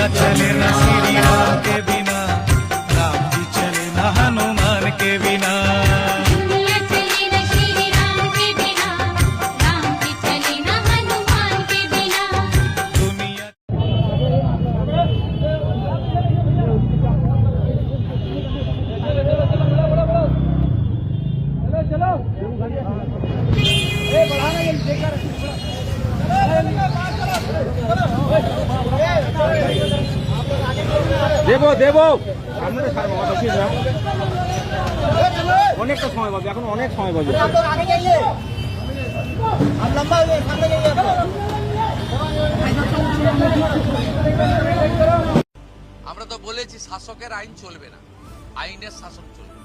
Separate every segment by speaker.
Speaker 1: चले ना श्री राम के बिना, राम जी चले ना हनुमान के बिना।
Speaker 2: दुनिया चले न श्री राम के बिना, राम जी चले न हनुमान के बिना।
Speaker 1: दुनिया
Speaker 3: দেবো দেবো সামনে ছাড়বো অনেকটা সময় পাবে, এখন অনেক সময় পাবে।
Speaker 4: আমরা তো বলেছি শাসকের আইন চলবে না, আইনের শাসন চলবে।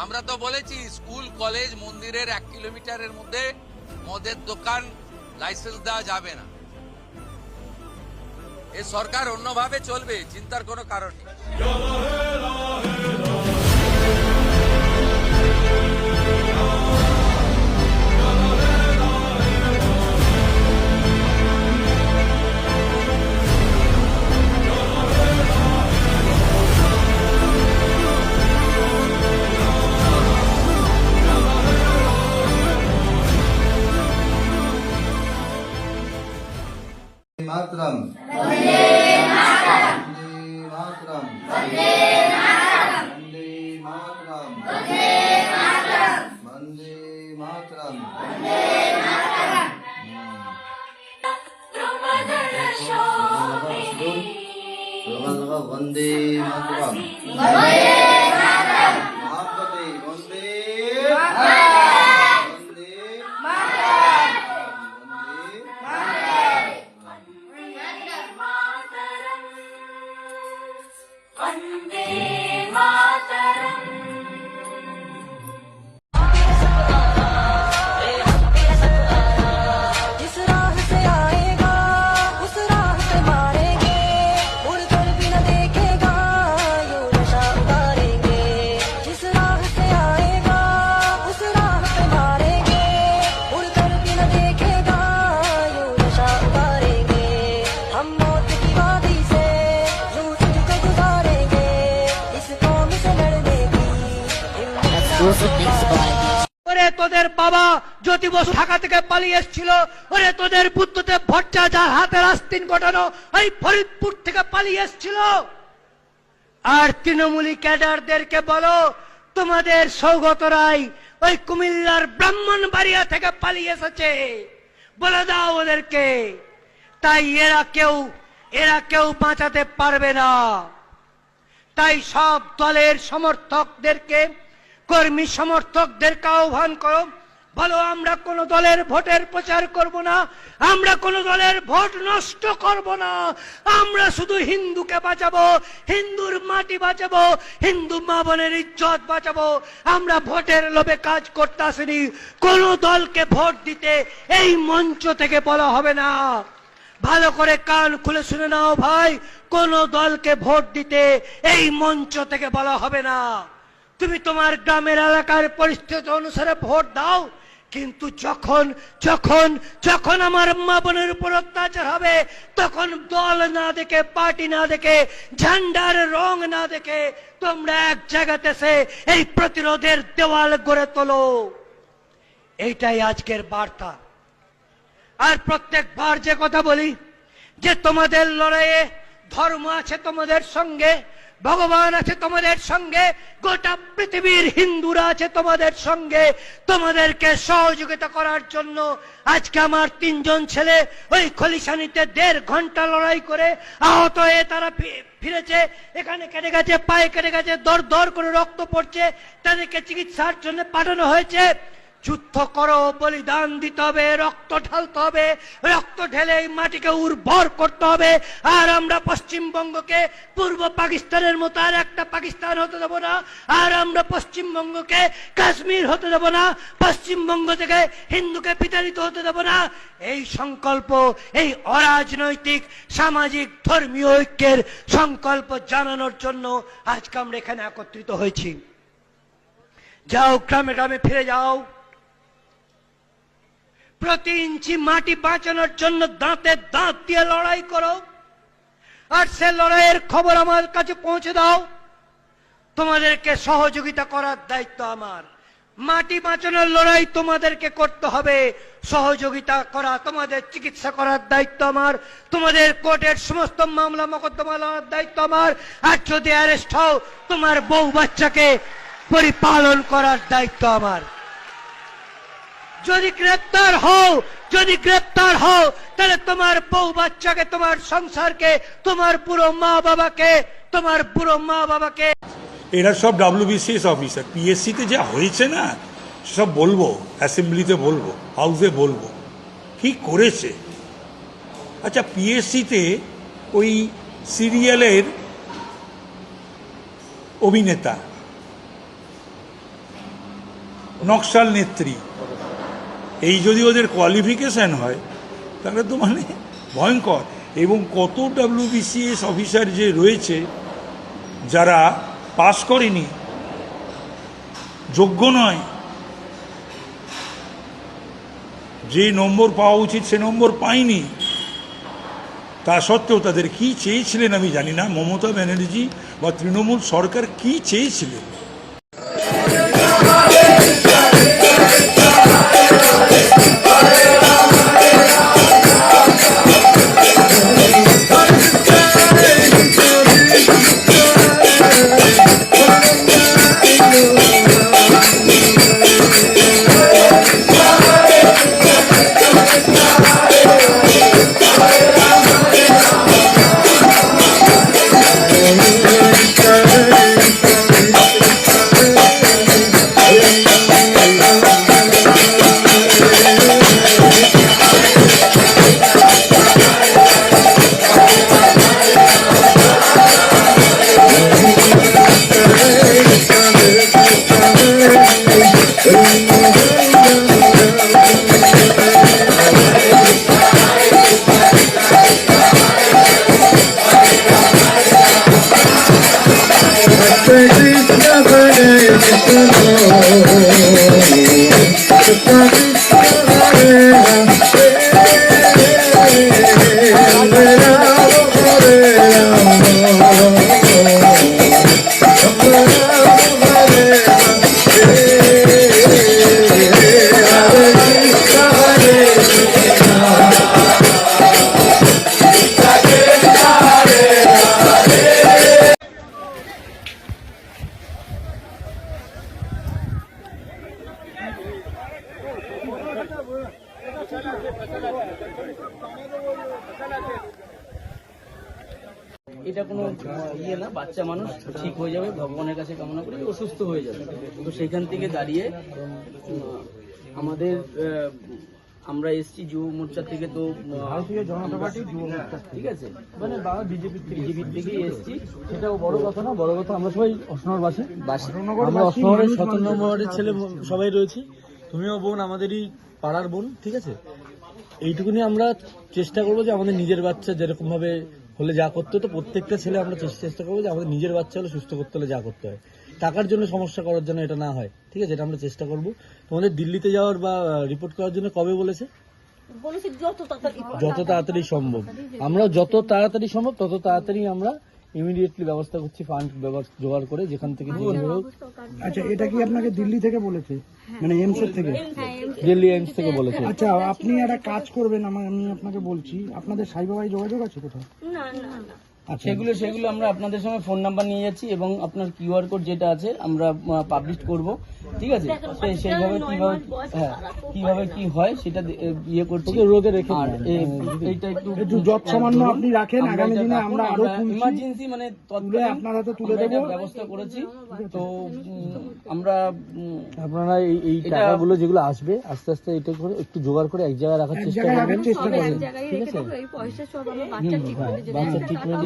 Speaker 4: আমরা তো বলেছি স্কুল কলেজ মন্দিরের 1 কিলোমিটারের মধ্যে মদের দোকান লাইসেন্স দেওয়া যাবে না। এই সরকার অন্যভাবে চলবে, চিন্তার কোনো কারণ নেই।
Speaker 5: मातरम मातरम वंदे मातरम वंदे मातरम वंदे मातरम आपके वंदे
Speaker 6: जिस राह से आएगा उस राह पे मारेंगे, मुड़कर भी न देखेगा यूं नशा उतारेंगे। जिस राह से आएगा उस राह पे मारेंगे, मुड़कर भी न देखेगा यूं नशा उतारेंगे। हम मौत की वादी से यूं चल के गुजारेंगे, इस कौम से लड़ने की
Speaker 7: ওরে তোদের বাবা জ্যোতি বসু ঢাকা থেকে পালিয়ে এসেছিল, ওরে তোদের বুদ্ধদেব ভট্টাচার্য হাতের আস্তিন ঘটানো ওই ফরিদপুর থেকে পালিয়ে এসেছিল। আর তৃণমূলী ক্যাডারদেরকে বলো তোমাদের সৌগত রায় ওই কুমিল্লার ব্রাহ্মণবাড়িয়া থেকে পালিয়ে এসেছে, বলে দাও ওদেরকে। তাই এরা কেউ বাঁচাতে পারবে না। তাই সব দলের সমর্থকদেরকে, কর্মী সমর্থকদেরকে আহ্বান করো, বলো আমরা কোন দলের ভোটের প্রচার করব না, আমরা কোন দলের ভোট নষ্ট করব না, আমরা শুধু হিন্দুকে বাঁচাবো, হিন্দুর মাটি বাঁচাবো, হিন্দু মা বোনের ইজ্জত বাঁচাবো। আমরা ভোটের লোভে কাজ করতে আসিনি। কোন দলকে ভোট দিতে এই মঞ্চ থেকে বলা হবে না। ভালো করে কান খুলে শুনে নাও ভাই, কোন দলকে ভোট দিতে এই মঞ্চ থেকে বলা হবে না। তুমি তোমার গ্রামের এলাকার পরিস্থিতি অনুসারে ভোট দাও, কিন্তু যখন যখন যখন আমার মা বোনের উপর অত্যাচার হবে, তখন দল না দেখে, পার্টি না দেখে, ঝান্ডার রং না দেখে তোমরা এক জায়গাতে এসে এই প্রতিরোধের দেওয়াল গড়ে তোলো। এইটাই আজকের বার্তা। আর প্রত্যেকবার যে কথা বলি যে তোমাদের লড়াইয়ে ধর্ম আছে তোমাদের সঙ্গে, ভগবান আছে তোমাদের সঙ্গে, গোটা পৃথিবীর হিন্দুরা আছে তোমাদের সঙ্গে, তোমাদেরকে সহযোগিতা করার জন্য আজকে আমার 3 জন ছেলে ওই খলিশানিতে 1.5 ঘন্টা লড়াই করে আহত হয়ে তারা ফিরেছে। এখানে কেটে গেছে, পায়ে কেটে গেছে, দর দর করে রক্ত পড়ছে, তাদেরকে চিকিৎসার জন্য পাঠানো হয়েছে। যুদ্ধ করো, বলিদান দিতে হবে, রক্ত ঢালতে হবে, রক্ত ঢেলে এই মাটিকে উর্বর করতে হবে। আর আমরা পশ্চিমবঙ্গকে পূর্ব পাকিস্তানের মতো আর একটা পাকিস্তান হতে দেব না, আর আমরা পশ্চিমবঙ্গকে কাশ্মীর হতে দেব না, পশ্চিমবঙ্গ থেকে হিন্দুকে বিতাড়িত হতে দেব না। এই সংকল্প, এই অরাজনৈতিক সামাজিক ধর্মীয় ঐক্যের সংকল্প জানানোর জন্য আজকে আমরা এখানে একত্রিত হয়েছি। যাও, গ্রামে গ্রামে ফিরে যাও, প্রতি ইঞ্চি মাটি বাঁচানোর জন্য দাঁতে দাঁত দিয়ে লড়াই করো। আর সে লড়াইয়ের খবর আমার কাছে পৌঁছে দাও। তোমাদেরকে সহযোগিতা করার দায়িত্ব আমার। মাটি বাঁচানোর লড়াই তোমাদেরকে করতে হবে, সহযোগিতা করা, তোমাদের চিকিৎসা করার দায়িত্ব আমার, তোমাদের কোর্টের সমস্ত মামলা মোকদ্দমা লড়ার দায়িত্ব আমার। আর যদি অ্যারেস্ট হও, তোমার বউ বাচ্চাকে পরিপালন করার দায়িত্ব আমার। যদি গ্রেপ্তার হও তাহলে তোমার বউ বাচ্চাকে, তোমার সংসারকে, তোমার বুড়ো মা বাবাকে
Speaker 8: এরা সব WBCS অফিসার। পিএসসিতে যা হয়েছে না, সব বলবো, অ্যাসেম্বলিতে বলবো, হাউসে বলবো কি করেছে। আচ্ছা, পিএসসিতে ওই সিরিয়ালের অভিনেতা, নকশাল নেত্রী, এই যদি ওদের কোয়ালিফিকেশন হয় তাহলে তো মানে ভয়ঙ্কর। এবং কত WBCS অফিসার যে রয়েছে যারা পাস করেনি, যোগ্য নয়, যে নম্বর পাওয়া উচিত সে নম্বর পায়নি, তা সত্ত্বেও তাদের কি চেয়েছিলেন আমি জানি না। মমতা ব্যানার্জি বা তৃণমূল সরকার কি চেয়েছিলেন।
Speaker 9: এটা কোনো ইয়ে না, বাচ্চা মানুষ ঠিক হয়ে যাবে, ভগবানের কাছে কামনা করি অসুস্থ হয়ে যাবে। তো সেখান থেকে দাঁড়িয়ে আমাদের আমরা এসছি যুব মোর্চা থেকে, তো ভারতীয় জনতা পার্টি যুব মোর্চা, ঠিক আছে, মানে বিজেপির থেকে এসছি। সেটাও বড় কথা না, বড় কথা আমরা সবাই অসনরবাসী, আমরা অসনরের 17 নম্বর ওয়ার্ডের ছেলে সবাই রয়েছি। তুমিও বোন, আমাদেরই পাড়ার বোন, ঠিক আছে। এইটুকুনি আমরা চেষ্টা করবো যে আমাদের নিজের বাচ্চা যেরকম ভাবে হলে যা করতে হতো, প্রত্যেকটা ছেলে আমরা চেষ্টা করবো যে আমাদের নিজের বাচ্চা হলে সুস্থ করতে হলে যা করতে হয়, টাকার জন্য সমস্যা করার জন্য এটা না হয়, ঠিক আছে। এটা আমরা চেষ্টা করবো। তোমাদের দিল্লিতে যাওয়ার বা রিপোর্ট করার জন্য কবে বলেছে? যত তাড়াতাড়ি সম্ভব। আমরা যত তাড়াতাড়ি সম্ভব তত তাড়াতাড়ি আমরা ইমিডিয়েটলি ব্যবস্থা করছি, ফান্ড জোগাড় করে যেখান থেকে।
Speaker 10: আচ্ছা, এটা কি আপনাকে দিল্লি থেকে বলেছে, মানে এইমস এর থেকে?
Speaker 9: দিল্লি এইমস থেকে বলেছে।
Speaker 10: আচ্ছা, আপনি একটা কাজ করবেন, আমি আপনাকে বলছি, আপনাদের সাইবাবাই যোগাযোগ আছে কোথাও?
Speaker 9: আচ্ছা, সেগুলো আমরা আপনাদের সঙ্গে ফোন নাম্বার নিয়ে যাচ্ছি এবং আপনার কিউআর কোড যেটা আছে আমরা পাবলিশ করব, ঠিক আছে। সেইভাবে কিভাবে কি হয় সেটা ইয়ে করছি, রোদে রেখে। আর এইটা একটু
Speaker 10: যৎসামান্য আপনি রাখেন, আগামী দিনে আমরা আরো
Speaker 9: ইমার্জেন্সি মানে
Speaker 10: আপনার হাতে তুলে দেব
Speaker 9: ব্যবস্থা করেছি। তো আপনারা এই টাকাগুলো যেগুলো আসবে আস্তে আস্তে এটা করে একটু জোগাড় করে এক জায়গায় রাখার চেষ্টা করবেন, ঠিক আছে। বাচ্চা ট্রিটমেন্ট,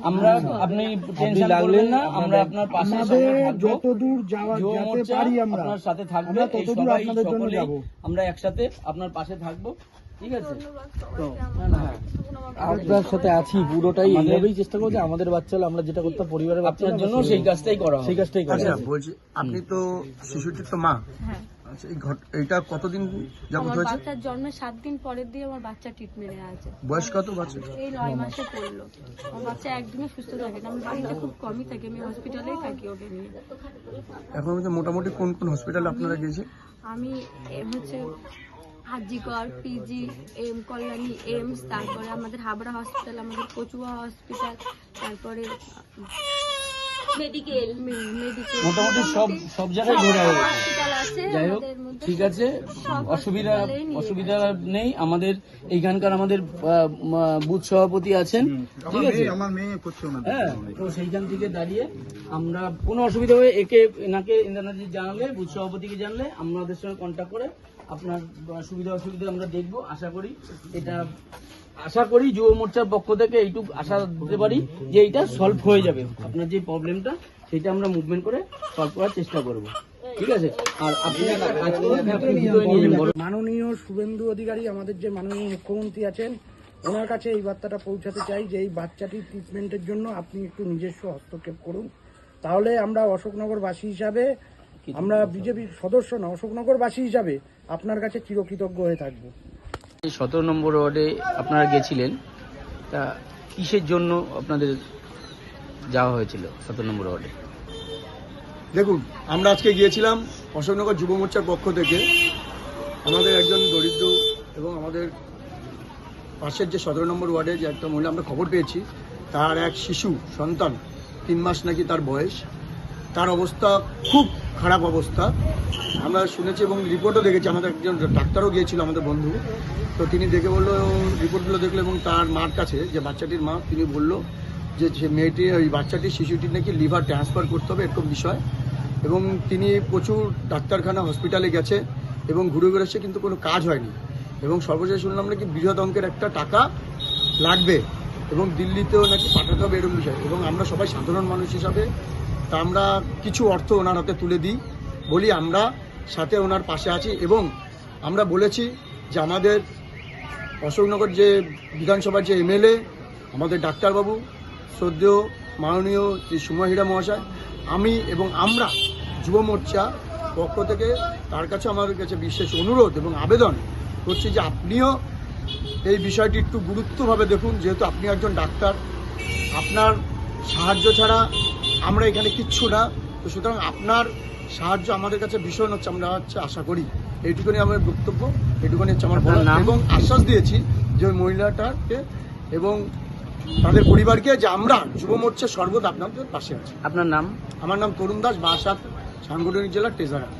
Speaker 9: আমরা আপনি টেনশন করবেন না, আমরা আপনার পাশে
Speaker 10: যতদূর যাওয়া যেতে পারি আমরা
Speaker 9: আপনার সাথে থাকবো,
Speaker 10: ততদূর আপনাদের জন্য যাব,
Speaker 9: আমরা একসাথে আপনার পাশে থাকবো, ঠিক আছে। তো আপনার সাথে আছি পুরোটাই, এইভাবেই চেষ্টা করবো যে আমাদের বাচ্চা হলে আমরা যেটা করতাম পরিবারের বাচ্চার জন্য সেই কাজটাই করা, সেই কাজটাই করা।
Speaker 11: বলছি, আপনি তো শিশুটির তো মা, আচ্ছা, এইটা কতদিন যাবত
Speaker 2: আমার
Speaker 11: হয়েছে?
Speaker 2: বাচ্চার জন্মের 7 দিন পরের দিয়ে আমার বাচ্চা ট্রিটমেন্টে আছে।
Speaker 11: বয়স কত বাচ্চা?
Speaker 2: এই 9 মাসে পড়লো। আমার বাচ্চা একদিনও সুস্থ থাকে না। আমি বাড়িতে খুব কমই থাকি, আমি হসপিটালেই থাকি ওকে নিয়ে।
Speaker 11: এখন মোটামুটি কোন কোন হসপিটালে আপনারা গিয়েছেন?
Speaker 2: আমি হচ্ছে হাজিকর, পিজি, এম কল্যাণী, এমস, তারপরে আমাদের হাবড়া হসপিটাল, আমাদের কচুয়া হসপিটাল, তারপরে মেডিকেল
Speaker 9: মোটামুটি সব জায়গায় ঘোরা হয়েছে।
Speaker 2: হসপিটাল আছে
Speaker 9: যাই হোক,
Speaker 2: আমাদের মধ্যে।
Speaker 9: ঠিক আছে,
Speaker 2: সব
Speaker 9: অসুবিধা
Speaker 2: hospital-এই নিয়ে
Speaker 9: অসুবিধা নেই। আমাদের এইখানকার আমাদের বুথ সভাপতি আছেন, ঠিক আছে?
Speaker 3: আমার মেয়ে করছে না।
Speaker 9: হ্যাঁ, তো সেইখান থেকে দাঁড়িয়ে আমরা কোনো অসুবিধা হয়ে এনাকে জানালে, বুথ সভাপতিকে জানলে আমাদের সঙ্গে কন্ট্যাক্ট করে আপনার সুবিধা অসুবিধা আমরা দেখবো। আশা করি যুব মোর্চার পক্ষ থেকে এইটুকু আশা দিতে পারি যে এইটা সলভ হয়ে যাবে। আপনার যে প্রবলেমটা সেটা আমরা মুভমেন্ট করে সলভ করার চেষ্টা করব, ঠিক আছে? আর আপনি কাজ করুন, আপনি ভিতরে নিয়ে যান।
Speaker 10: মাননীয় শুভেন্দু অধিকারী, আমাদের যে মাননীয় মুখ্যমন্ত্রী আছেন, ওনার কাছে এই বার্তাটা পৌঁছাতে চাই যে এই বাচ্চাটির ট্রিটমেন্টের জন্য আপনি একটু নিজস্ব হস্তক্ষেপ করুন। তাহলে আমরা অশোকনগরবাসী হিসাবে, আমরা বিজেপির সদস্য না, অশোকনগরবাসী হিসাবে আপনার কাছে চিরকৃতজ্ঞ হয়ে থাকবো।
Speaker 9: 17 নম্বর ওয়ার্ডে আপনারা গেছিলেন, তা কিসের জন্য আপনাদের যাওয়া হয়েছিল 17 নম্বর ওয়ার্ডে?
Speaker 11: দেখুন, আমরা আজকে গিয়েছিলাম অশোকনগর যুব মোর্চার পক্ষ থেকে। আমাদের একজন দরিদ্র এবং আমাদের পাশের যে 17 নম্বর ওয়ার্ডে যে একটা মহিলা, আমরা খবর পেয়েছি তার এক শিশু সন্তান, 3 মাস নাকি তার বয়স, তার অবস্থা খুব খারাপ অবস্থা আমরা শুনেছি এবং রিপোর্টও দেখেছি। আমাদের একজন ডাক্তারও গিয়েছিল, আমাদের বন্ধু, তো তিনি দেখে বললো, রিপোর্টগুলো দেখলো এবং তার মার কাছে, যে বাচ্চাটির মা, তিনি বললো যে মেয়েটি, ওই বাচ্চাটির শিশুটির নাকি লিভার ট্রান্সফার করতে হবে, এরকম বিষয়। এবং তিনি প্রচুর ডাক্তারখানা, হসপিটালে গেছে এবং ঘুরে ঘুরে এসে কিন্তু কোনো কাজ হয়নি। এবং সর্বশেষ শুনলাম নাকি বৃহৎ অঙ্কের একটা টাকা লাগবে এবং দিল্লিতেও নাকি পাঠাতে হবে, এরকম বিষয়। এবং আমরা সবাই সাধারণ মানুষ হিসাবে তা আমরা কিছু অর্থ ওনার হাতে তুলে দিই, বলি আমরা সাথে ওনার পাশে আছি। এবং আমরা বলেছি যে আমাদের অশোকনগর যে বিধানসভার যে এমএলএ, আমাদের ডাক্তারবাবু, শ্রদ্ধেয় মাননীয় শ্রী সুময় হীরা মহাশয়, আমি এবং আমরা যুব মোর্চা পক্ষ থেকে তার কাছে, আমাদের কাছে বিশেষ অনুরোধ এবং আবেদন করছি যে আপনিও এই বিষয়টি একটু গুরুত্বভাবে দেখুন। যেহেতু আপনি একজন ডাক্তার, আপনার সাহায্য ছাড়া আমরা এখানে কিচ্ছু না, তো সুতরাং আপনার সাহায্য আমাদের কাছে ভীষণ আমরা আশা করি। এইটুকুনি আমার বক্তব্য, এইটুকুনি হচ্ছে আমার বলার। এবং আশ্বাস দিয়েছি যে ওই মহিলাটাকে এবং তাদের পরিবারকে যে আমরা যুব মোর্চা সর্বদা আপনাদের পাশে আছি।
Speaker 9: আপনার নাম?
Speaker 11: আমার নাম তরুণ দাস, বারাসাত সাংগঠনিক জেলার ট্রেজারার।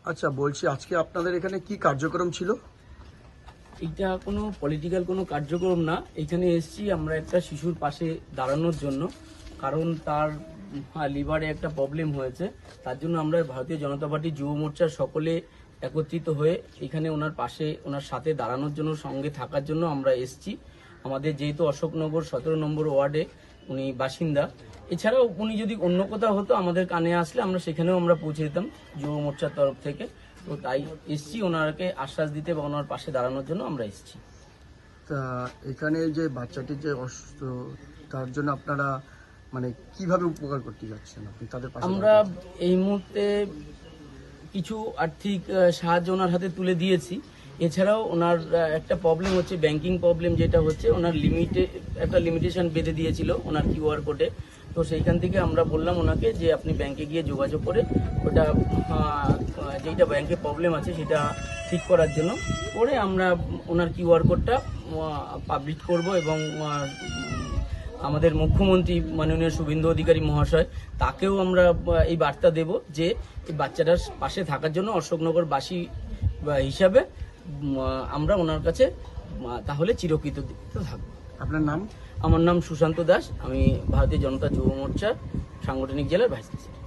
Speaker 11: আচ্ছা, বলছি আজকে আপনাদের এখানে কি কার্যক্রম ছিল?
Speaker 9: এটা কোনো পলিটিক্যাল কোনো কার্যক্রম না। এখানে এসেছি আমরা একটা শিশুর পাশে দাঁড়ানোর জন্য, কারণ তার লিভারে একটা প্রবলেম হয়েছে। তার জন্য আমরা ভারতীয় জনতা পার্টি যুব মোর্চার সকলে একত্রিত হয়ে এখানে ওনার পাশে, ওনার সাথে দাঁড়ানোর জন্য, সঙ্গে থাকার জন্য আমরা এসেছি। আমাদের যেহেতু অশোকনগর 17 নম্বর ওয়ার্ডে উনি বাসিন্দা, এছাড়াও উনি যদি অন্য কোথাও হতো আমাদের কানে আসলে আমরা সেখানেও আমরা পৌঁছে দিতাম যুব মোর্চার তরফ থেকে। তো তাই এসছি ওনাকে আশ্বাস দিতে বা ওনার পাশে দাঁড়ানোর জন্য আমরা এসেছি।
Speaker 11: তা এখানে যে বাচ্চাটির যে অসুস্থ, তার জন্য আপনারা মানে কিভাবে উপকার করতে যাচ্ছেন আপনি তাদের পাশে?
Speaker 9: আমরা এই মুহূর্তে কিছু আর্থিক সাহায্য ওনার হাতে তুলে দিয়েছি। এছাড়াও ওনার একটা প্রবলেম হচ্ছে, ব্যাংকিং প্রবলেম যেটা হচ্ছে, ওনার একটা লিমিটেশন বেঁধে দিয়েছিল ওনার কিউআর কোডে। তো সেইখান থেকে আমরা বললাম ওনাকে যে আপনি ব্যাংকে গিয়ে যোগাযোগ করে ওটা যেটা ব্যাংকে প্রবলেম আছে সেটা ঠিক করার জন্য পরে আমরা ওনার কিউআর কোডটা পাবলিশ করব। এবং আমাদের মুখ্যমন্ত্রী মাননীয় শুভেন্দু অধিকারী মহাশয়, তাকেও আমরা এই বার্তা দেব যে এই বাচ্চাটার পাশে থাকার জন্য অশোকনগরবাসী হিসাবে আমরা ওনার কাছে তাহলে চিরকৃতজ্ঞ থাকবো।
Speaker 11: আপনার নাম?
Speaker 9: আমার নাম সুশান্ত দাস, আমি ভারতীয় জনতা যুব মোর্চার সাংগঠনিক জেলার ভাইস প্রেসিডেন্ট।